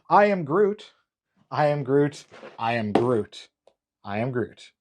I am Groot. I am Groot. I am Groot. I am Groot.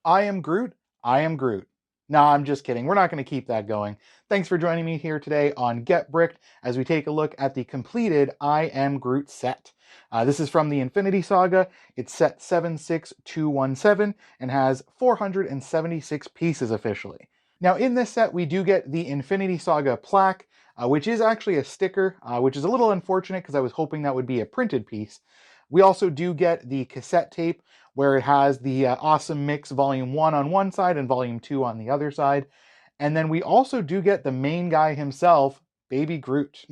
I am Groot. I am Groot. No, I'm just kidding. We're not going to keep that going. Thanks for joining me here today on Get Bricked as we take a look at the completed I Am Groot set. This is from the Infinity Saga. It's set 76217 and has 476 pieces officially. Now in this set we do get the Infinity Saga plaque, which is actually a sticker, which is a little unfortunate because I was hoping that would be a printed piece. We also do get the cassette tape where it has the Awesome Mix Volume 1 on one side and Volume 2 on the other side. And then we also do get the main guy himself, Baby Groot.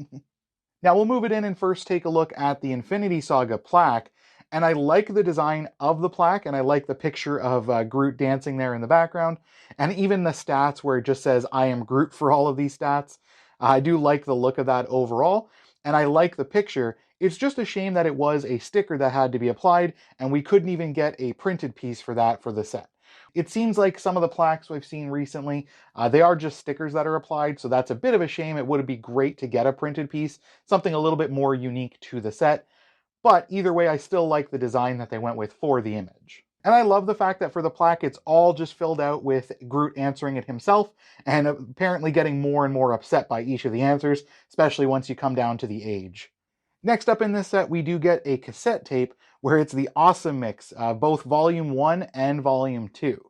Now we'll move it in and first take a look at the Infinity Saga plaque. And I like the design of the plaque, and I like the picture of Groot dancing there in the background. And even the stats where it just says, I am Groot for all of these stats. I do like the look of that overall, and I like the picture. It's just a shame that it was a sticker that had to be applied, and we couldn't even get a printed piece for that for the set. It seems like some of the plaques we've seen recently, they are just stickers that are applied, so that's a bit of a shame. It would be great to get a printed piece, something a little bit more unique to the set. But either way, I still like the design that they went with for the image. And I love the fact that for the plaque, it's all just filled out with Groot answering it himself, and apparently getting more and more upset by each of the answers, especially once you come down to the age. Next up in this set, we do get a cassette tape where it's the Awesome Mix, both Volume 1 and Volume 2.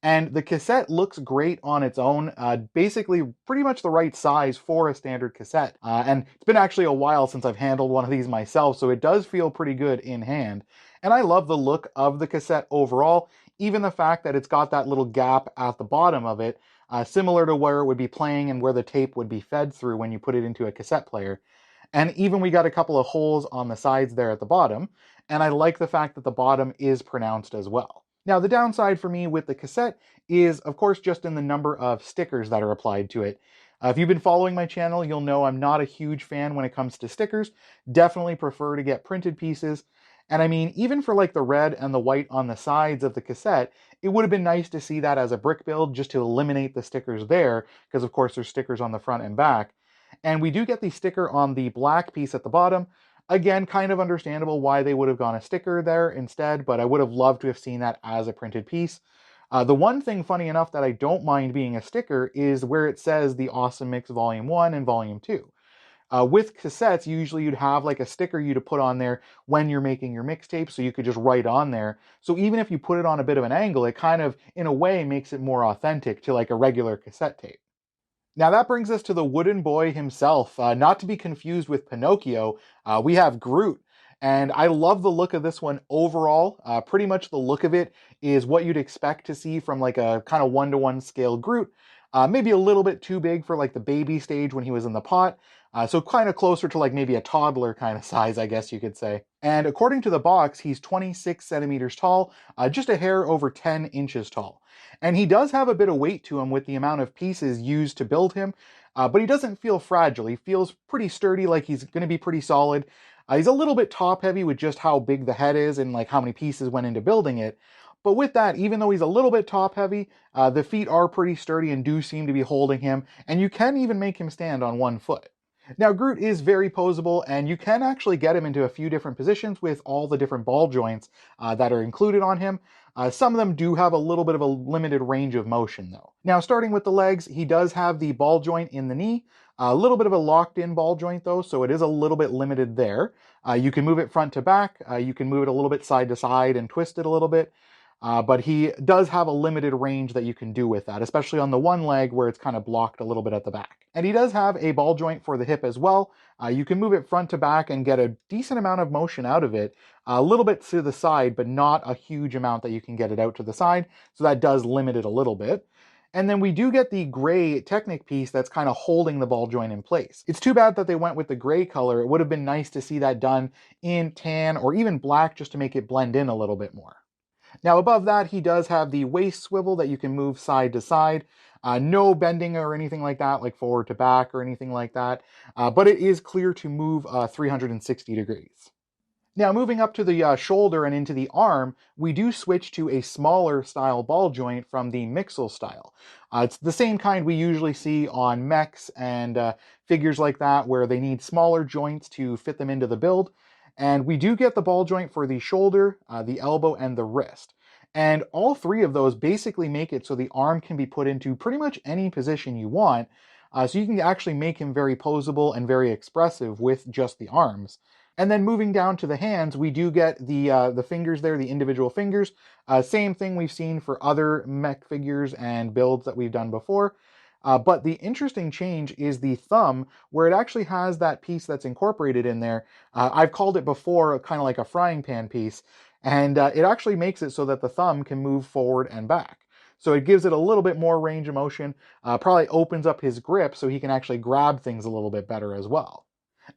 And the cassette looks great on its own, basically pretty much the right size for a standard cassette. And it's been actually a while since I've handled one of these myself, so it does feel pretty good in hand. And I love the look of the cassette overall, even the fact that it's got that little gap at the bottom of it, similar to where it would be playing and where the tape would be fed through when you put it into a cassette player. And even we got a couple of holes on the sides there at the bottom, and I like the fact that the bottom is pronounced as well. Now, the downside for me with the cassette is, of course, just in the number of stickers that are applied to it. If you've been following my channel, you'll know I'm not a huge fan when it comes to stickers. Definitely prefer to get printed pieces. And I mean, even for like the red and the white on the sides of the cassette, it would have been nice to see that as a brick build just to eliminate the stickers there, because of course there's stickers on the front and back. And we do get the sticker on the black piece at the bottom. Again, kind of understandable why they would have gone a sticker there instead, but I would have loved to have seen that as a printed piece. The one thing, funny enough, that I don't mind being a sticker is where it says the Awesome Mix Volume 1 and Volume 2. With cassettes, usually you'd have like a sticker you to put on there when you're making your mixtape, so you could just write on there. So even if you put it on a bit of an angle, it kind of, in a way, makes it more authentic to like a regular cassette tape. Now that brings us to the wooden boy himself, not to be confused with Pinocchio. We have Groot, and I love the look of this one overall. Pretty much the look of it is what you'd expect to see from like a kind of one-to-one scale Groot. Maybe a little bit too big for like the baby stage when he was in the pot. So kind of closer to like maybe a toddler kind of size, I guess you could say. And according to the box, he's 26 centimeters tall, just a hair over 10 inches tall. And he does have a bit of weight to him with the amount of pieces used to build him, but he doesn't feel fragile. He feels pretty sturdy, like he's going to be pretty solid. He's a little bit top heavy with just how big the head is and like how many pieces went into building it. But with that, even though he's a little bit top heavy, the feet are pretty sturdy and do seem to be holding him, and you can even make him stand on one foot. Now, Groot is very posable, and you can actually get him into a few different positions with all the different ball joints that are included on him. Some of them do have a little bit of a limited range of motion, though. Now, starting with the legs, he does have the ball joint in the knee. A little bit of a locked-in ball joint, though, so it is a little bit limited there. You can move it front to back. You can move it a little bit side to side and twist it a little bit. But he does have a limited range that you can do with that, especially on the one leg where it's kind of blocked a little bit at the back. And he does have a ball joint for the hip as well. You can move it front to back and get a decent amount of motion out of it, a little bit to the side, but not a huge amount that you can get it out to the side. So that does limit it a little bit. And then we do get the gray Technic piece that's kind of holding the ball joint in place. It's too bad that they went with the gray color. It would have been nice to see that done in tan or even black just to make it blend in a little bit more. Now above that, he does have the waist swivel that you can move side to side. No bending or anything like that, like forward to back or anything like that. But it is clear to move 360 degrees. Now moving up to the shoulder and into the arm, we do switch to a smaller style ball joint from the Mixel style. It's the same kind we usually see on mechs and figures like that, where they need smaller joints to fit them into the build. And we do get the ball joint for the shoulder, the elbow, and the wrist. And all three of those basically make it so the arm can be put into pretty much any position you want. So you can actually make him very posable and very expressive with just the arms. And then moving down to the hands, we do get the fingers there, the individual fingers. Same thing we've seen for other mech figures and builds that we've done before. But the interesting change is the thumb, where it actually has that piece that's incorporated in there. I've called it before kind of like a frying pan piece, and it actually makes it so that the thumb can move forward and back. So it gives it a little bit more range of motion, probably opens up his grip so he can actually grab things a little bit better as well.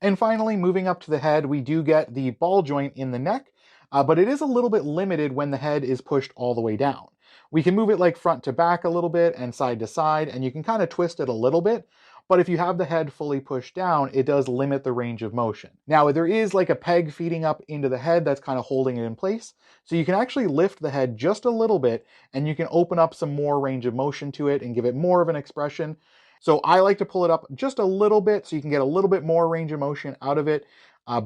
And finally, moving up to the head, we do get the ball joint in the neck, but it is a little bit limited when the head is pushed all the way down. We can move it like front to back a little bit and side to side, and you can kind of twist it a little bit, but if you have the head fully pushed down, it does limit the range of motion. Now, there is like a peg feeding up into the head that's kind of holding it in place, so you can actually lift the head just a little bit, and you can open up some more range of motion to it and give it more of an expression. So I like to pull it up just a little bit so you can get a little bit more range of motion out of it.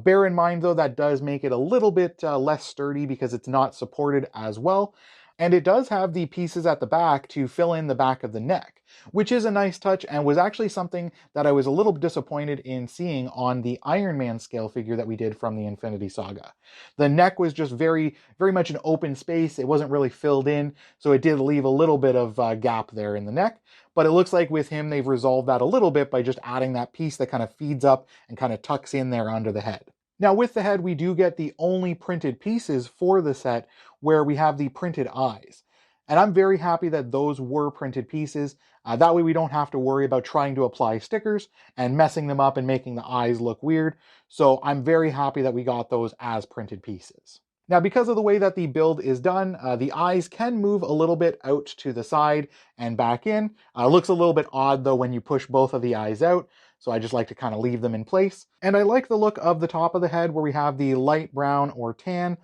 Bear in mind, though, that does make it a little bit less sturdy because it's not supported as well. And it does have the pieces at the back to fill in the back of the neck, which is a nice touch and was actually something that I was a little disappointed in seeing on the Iron Man scale figure that we did from the Infinity Saga. The neck was just very, very much an open space. It wasn't really filled in, so it did leave a little bit of gap there in the neck. But it looks like with him, they've resolved that a little bit by just adding that piece that kind of feeds up and kind of tucks in there under the head. Now with the head, we do get the only printed pieces for the set where we have the printed eyes. And I'm very happy that those were printed pieces. That way we don't have to worry about trying to apply stickers and messing them up and making the eyes look weird. So I'm very happy that we got those as printed pieces. Now, because of the way that the build is done, the eyes can move a little bit out to the side and back in. Looks a little bit odd though when you push both of the eyes out, so I just like to kind of leave them in place. And I like the look of the top of the head where we have the light brown or tan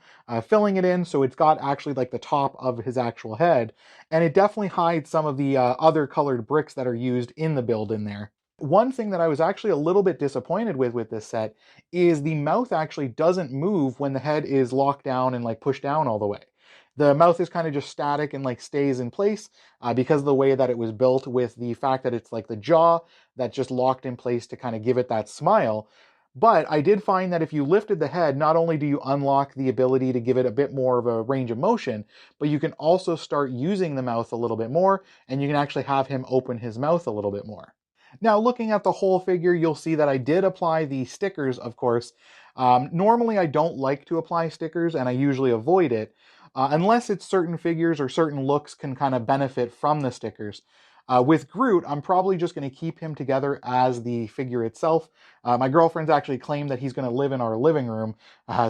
filling it in, so it's got actually like the top of his actual head, and it definitely hides some of the other colored bricks that are used in the build in there. One thing that I was actually a little bit disappointed with this set is the mouth actually doesn't move when the head is locked down and like pushed down all the way. The mouth is kind of just static and like stays in place because of the way that it was built, with the fact that it's like the jaw that's just locked in place to kind of give it that smile. But I did find that if you lifted the head, not only do you unlock the ability to give it a bit more of a range of motion, but you can also start using the mouth a little bit more, and you can actually have him open his mouth a little bit more. Now, looking at the whole figure, you'll see that I did apply the stickers, of course. Normally, I don't like to apply stickers, and I usually avoid it, unless it's certain figures or certain looks can kind of benefit from the stickers. With Groot, I'm probably just going to keep him together as the figure itself. My girlfriend's actually claimed that he's going to live in our living room,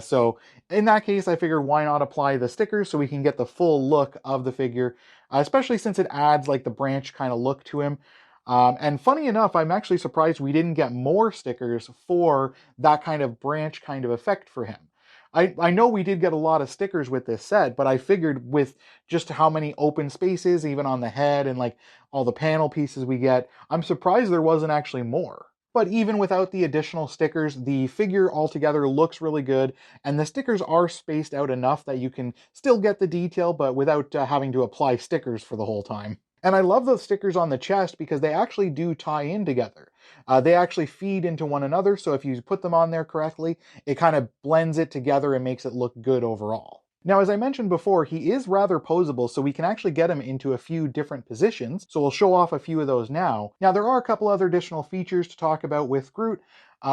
so in that case, I figured why not apply the stickers so we can get the full look of the figure, especially since it adds like the branch kind of look to him. And funny enough, I'm actually surprised we didn't get more stickers for that kind of branch kind of effect for him. I know we did get a lot of stickers with this set, but I figured with just how many open spaces, even on the head and like all the panel pieces we get, I'm surprised there wasn't actually more. But even without the additional stickers, the figure altogether looks really good, and the stickers are spaced out enough that you can still get the detail, but without having to apply stickers for the whole time. And I love those stickers on the chest because they actually do tie in together. They actually feed into one another, so if you put them on there correctly, it kind of blends it together and makes it look good overall. Now, as I mentioned before, he is rather posable, so we can actually get him into a few different positions, so we'll show off a few of those now. Now, there are a couple other additional features to talk about with Groot.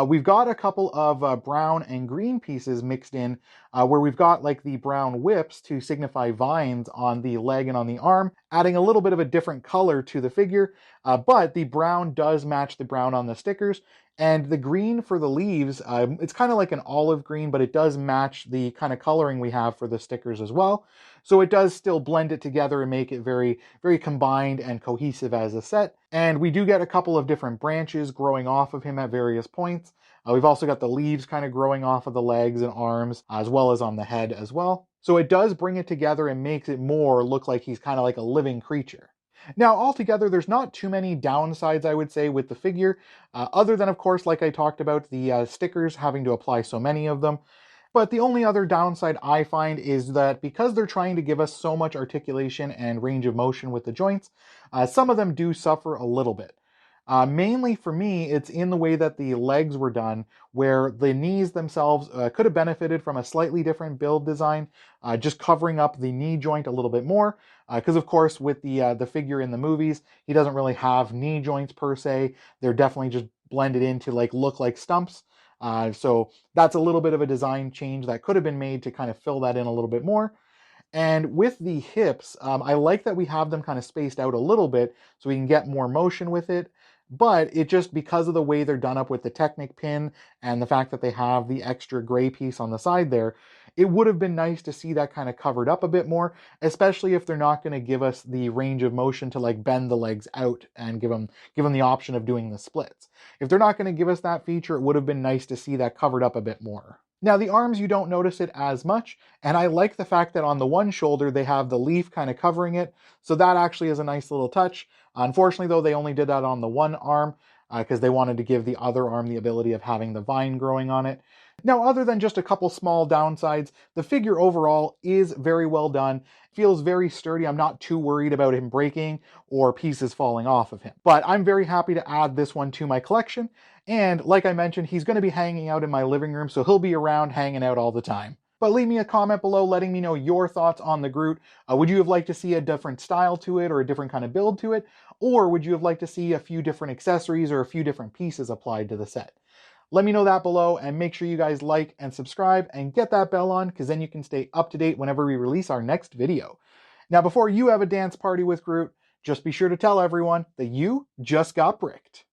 We've got a couple of brown and green pieces mixed in, where we've got like the brown whips to signify vines on the leg and on the arm, adding a little bit of a different color to the figure, but the brown does match the brown on the stickers, and the green for the leaves, it's kind of like an olive green, but it does match the kind of coloring we have for the stickers as well. So it does still blend it together and make it very, very combined and cohesive as a set. And we do get a couple of different branches growing off of him at various points. We've also got the leaves kind of growing off of the legs and arms, as well as on the head as well. So it does bring it together and makes it more look like he's kind of like a living creature. Now, altogether, there's not too many downsides, I would say, with the figure, other than, of course, like I talked about, the stickers, having to apply so many of them. But the only other downside I find is that because they're trying to give us so much articulation and range of motion with the joints, some of them do suffer a little bit. Mainly for me, it's in the way that the legs were done, where the knees themselves could have benefited from a slightly different build design, just covering up the knee joint a little bit more. Because of course, with the figure in the movies, he doesn't really have knee joints per se. They're definitely just blended in to like look like stumps. So that's a little bit of a design change that could have been made to kind of fill that in a little bit more. And with the hips, I like that we have them kind of spaced out a little bit so we can get more motion with it. But it just, because of the way they're done up with the Technic pin and the fact that they have the extra gray piece on the side there, it would have been nice to see that kind of covered up a bit more, especially if they're not going to give us the range of motion to like bend the legs out and give them the option of doing the splits. If they're not going to give us that feature, it would have been nice to see that covered up a bit more. Now, the arms, you don't notice it as much, and I like the fact that on the one shoulder they have the leaf kind of covering it, so that actually is a nice little touch. Unfortunately, though, they only did that on the one arm because they wanted to give the other arm the ability of having the vine growing on it. Now, other than just a couple small downsides, the figure overall is very well done, feels very sturdy. I'm not too worried about him breaking or pieces falling off of him. But I'm very happy to add this one to my collection, and like I mentioned, he's going to be hanging out in my living room, so he'll be around hanging out all the time. But leave me a comment below letting me know your thoughts on the Groot. Would you have liked to see a different style to it or a different kind of build to it? Or would you have liked to see a few different accessories or a few different pieces applied to the set? Let me know that below, and make sure you guys like and subscribe and get that bell on, because then you can stay up to date whenever we release our next video. Now, before you have a dance party with Groot, just be sure to tell everyone that you just got bricked.